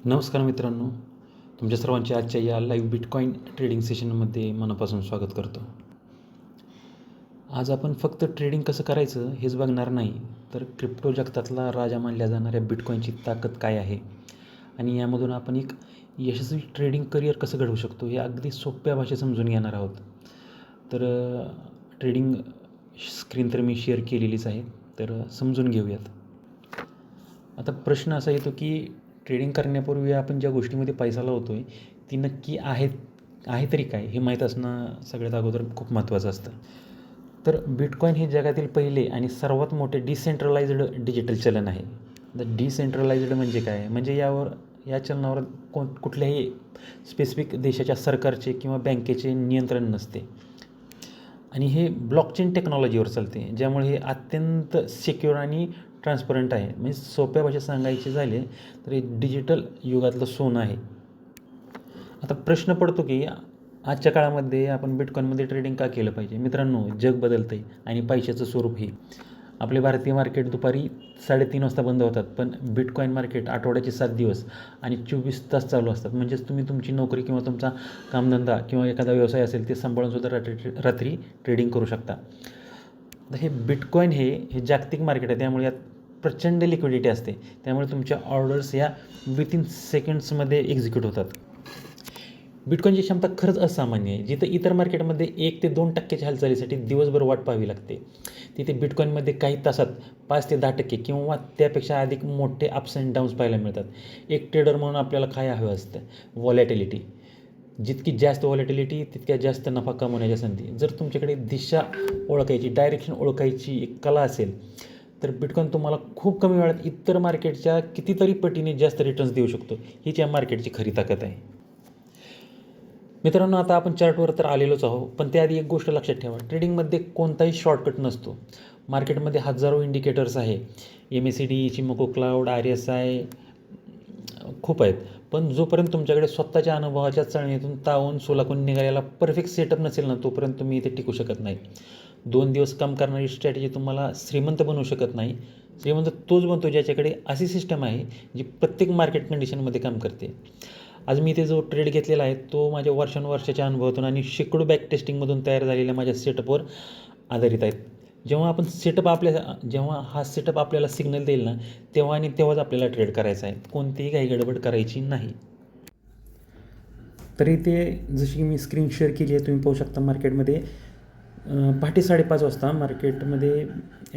नमस्कार मित्रांनो, तुमच्या सर्वांचे आजच्या या लाईव्ह बिटकॉईन ट्रेडिंग सेशनमध्ये मनापासून स्वागत करतो. आज आपण फक्त ट्रेडिंग कसं करायचं हेच बघणार नाही, तर क्रिप्टो जगतातला राजा मानल्या जाणाऱ्या बिटकॉईनची ताकद काय आहे आणि यामधून आपण एक यशस्वी ट्रेडिंग करिअर कसं घडवू शकतो हे अगदी सोप्या भाषेत समजून घेणार आहोत. तर ट्रेडिंग स्क्रीन तर मी शेअर केलेलीच आहे, तर समजून घेऊयात. आता प्रश्न असा येतो की ट्रेडिंग करण्यापूर्वी आपण ज्या गोष्टीमध्ये पैसा लावतो आहे ती नक्की आहे तरी काय हे माहीत असणं सगळ्यात अगोदर खूप महत्त्वाचं असतं. तर बिटकॉईन हे जगातील पहिले आणि सर्वात मोठे डिसेंट्रलाइज्ड डिजिटल चलन आहे. डिसेंट्रलाइज्ड म्हणजे काय? म्हणजे या चलनावर कुठल्याही स्पेसिफिक देशाच्या सरकारचे किंवा बँकेचे नियंत्रण नसते आणि हे ब्लॉकचेन टेक्नॉलॉजीवर चालते, ज्यामुळे हे अत्यंत सिक्युअर आणि ट्रान्सपरंट आहे. म्हणजे सोप्या भाषेत सांगायचे झाले तर हे डिजिटल युगातलं सोनं आहे. आता प्रश्न पडतो की आजच्या काळामध्ये आपण बिटकॉईनमध्ये ट्रेडिंग का केलं पाहिजे? मित्रांनो, जग बदलतं आहे आणि पैशाचं स्वरूप हे. आपले भारतीय मार्केट दुपारी 3:30 वाजता बंद होतात, पण बिटकॉईन मार्केट आठवड्याचे 7 दिवस आणि 24 तास चालू असतात. म्हणजेच तुम्ही तुमची नोकरी किंवा तुमचा कामधंदा किंवा एखादा व्यवसाय असेल ते सांभाळूनसुद्धा रात्री ट्रेडिंग करू शकता. तर हे बिटकॉईन हे जागतिक मार्केट आहे, त्यामुळे यात प्रचंड लिक्विडिटी असते. त्यामुळे तुमच्या ऑर्डर्स या विथिन सेकंड्समध्ये एक्झिक्यूट होतात. बिटकॉईनची क्षमता खरंच असामान्य आहे. जिथं इतर मार्केटमध्ये 1 ते 2% हालचालीसाठी दिवसभर वाट पाहावी लागते, तिथे बिटकॉईनमध्ये काही तासात 5 ते 10% किंवा त्यापेक्षा अधिक मोठे अप्स अँड डाऊन्स पाहायला मिळतात. एक ट्रेडर म्हणून आपल्याला काय हवं असतं? व्हॉलॅटिलिटी. जितकी जास्त व्हॉलॅटिलिटी तितक्या जास्त नफा कमवण्याच्या संधी. जर तुमच्याकडे दिशा ओळखायची, डायरेक्शन ओळखायची एक कला असेल तर बिटकॉईन तुम्हाला खूप कमी वेळात इतर मार्केटच्या कितीतरी पटीने जास्त रिटर्न्स देऊ शकतो. हीच या मार्केटची खरी ताकद आहे. मित्रांनो, आता आपण चार्टवर तर आलेलोच आहोत, पण त्याआधी एक गोष्ट लक्षात ठेवा, ट्रेडिंगमध्ये कोणताही शॉर्टकट नसतो. मार्केटमध्ये हजारो इंडिकेटर्स आहे. MACD, चिमोको क्लाउड, RSI खूप आहेत. पण जोपर्यंत तुमच्याकडे स्वतःच्या अनुभवाच्या चाळणीतून तावून सुलाखून निघालेला परफेक्ट सेटअप नसेल ना, तोपर्यंत तुम्ही इथे टिकू शकत नाही. 2 दिवस काम करणारी स्ट्रॅटेजी तुम्हाला श्रीमंत बनवू शकत नाही. श्रीमंत तोच बनतो ज्याच्याकडे अशी सिस्टम आहे जी प्रत्येक मार्केट कंडिशनमध्ये काम करते. आज मी इथे जो ट्रेड घेतलेला आहे तो माझ्या वर्षानुवर्षाच्या अनुभवातून आणि शेकडो बॅक टेस्टिंगमधून तयार झालेल्या माझ्या सेटअपवर आधारित आहेत. जेव्हा हा सेटअप आपल्याला सिग्नल देईल ना, तेव्हा आणि तेव्हाच आपल्याला ट्रेड करायचा आहे. कोणतीही काही गडबड करायची नाही. तर इथे जशी की मी स्क्रीन शेअर केली आहे, तुम्ही पाहू शकता मार्केटमध्ये पहाटे 5:30 वाजता मार्केटमध्ये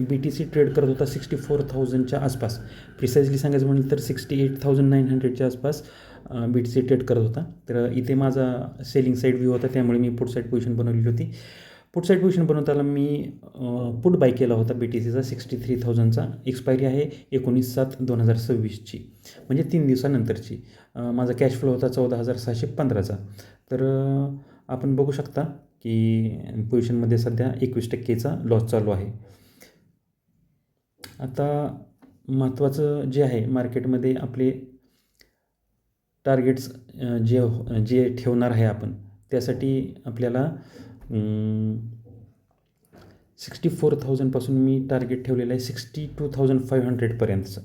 BTC ट्रेड करत होता 64,000च्या आसपास. प्रिसाइजली सांगायचं म्हटलं तर 68,900च्या आसपास BTC ट्रेड करत होता. तर इथे माझा सेलिंग साईड व्ह्यू होता, त्यामुळे मी पुट साईड पोझिशन बनवलेली होती. पुट साईड पोझिशन बनवताना मी पुट बाय केला होता BTCचा 63,000चा. एक्सपायरी आहे 19/7/2026ची, म्हणजे 3 दिवसानंतरची. माझा कॅश फ्लो होता 14,615चा. तर आपण बघू शकता की पोझिशनमध्ये सध्या 21%चा लॉस चालू आहे. आता महत्त्वाचं जे आहे मार्केटमध्ये आपले टार्गेट्स जे ठेवणार आहे आपण, त्यासाठी आपल्याला 64,000पासून मी टार्गेट ठेवलेलं आहे 62,500पर्यंतचं.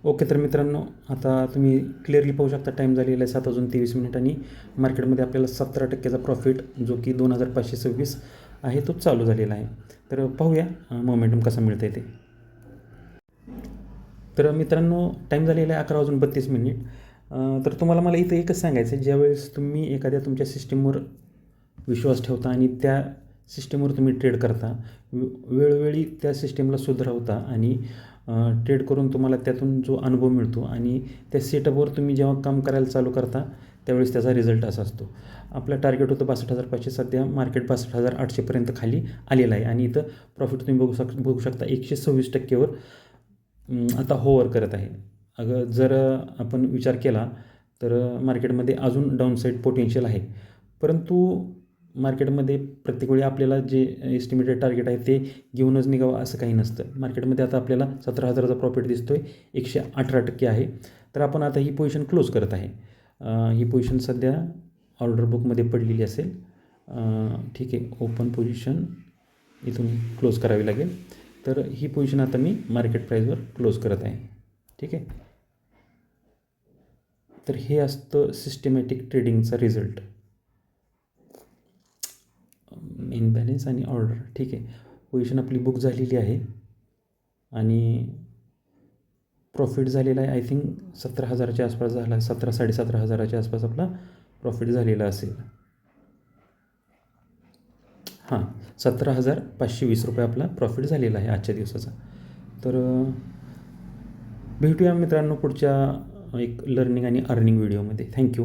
ओके, तर मित्रांनो, आता तुम्ही क्लिअरली पाहू शकता टाईम झालेला आहे 7:23 आणि मार्केटमध्ये आपल्याला 17%चा प्रॉफिट जो की 2,526 आहे तो चालू झालेला आहे. तर पाहूया मोमेंटम कसा मिळतं आहे ते. तर मित्रांनो, टाईम झालेला आहे 11:32. तर तुम्हाला मला इथं एकच सांगायचं आहे, ज्यावेळेस तुम्ही एखाद्या तुमच्या सिस्टीमवर विश्वास ठेवता आणि त्या सिस्टीमवर तुम्ही ट्रेड करता, वेळोवेळी त्या सिस्टीमला सुधारवता आणि ट्रेड करून तुम्हाला त्यातून जो अनुभव मिळतो आणि त्या सेटअपवर तुम्ही जेव्हा काम करायला चालू करता त्यावेळेस त्याचा रिझल्ट असा असतो. आपलं टार्गेट होतं 62,500, सध्या मार्केट 62,800पर्यंत खाली आलेलं आहे आणि इथं प्रॉफिट तुम्ही बघू शकता 126%वर आता होवर करत आहे. जर आपण विचार केला तर मार्केटमध्ये अजून डाऊनसाईड पोटेन्शियल आहे, परंतु मार्केटमध्ये प्रत्येक वेळी आपल्याला जे एस्टिमेटेड टार्गेट आहे ते घेऊनच निघावं असं काही नसतं. मार्केटमध्ये आता आपल्याला 17,000चा प्रॉफिट दिसतो आहे, 118% आहे. तर आपण आता ही पोझिशन क्लोज करत आहे. ही पोझिशन सध्या ऑर्डर बुकमध्ये पडलेली असेल. ठीक आहे, ओपन पोझिशन इथून क्लोज करावी लागेल. तर ही पोझिशन आता मी मार्केट प्राईजवर क्लोज करत आहे. ठीक आहे. तर हे असतं सिस्टमॅटिक ट्रेडिंगचा रिझल्ट. मेन बॅलेन्स आणि ऑर्डर, ठीक आहे. पोझिशन आपली बुक झालेली आहे आणि प्रॉफिट झालेला आहे. आय थिंक 17,000च्या आसपास झाला, 17,000-17,500च्या आसपास आपला प्रॉफिट झालेला असेल. हां, 17,520 रुपये आपला प्रॉफिट झालेला आहे आजच्या दिवसाचा. तर भेटूया मित्रांनो पुढच्या एक लर्निंग आणि अर्निंग व्हिडिओमध्ये. थँक्यू.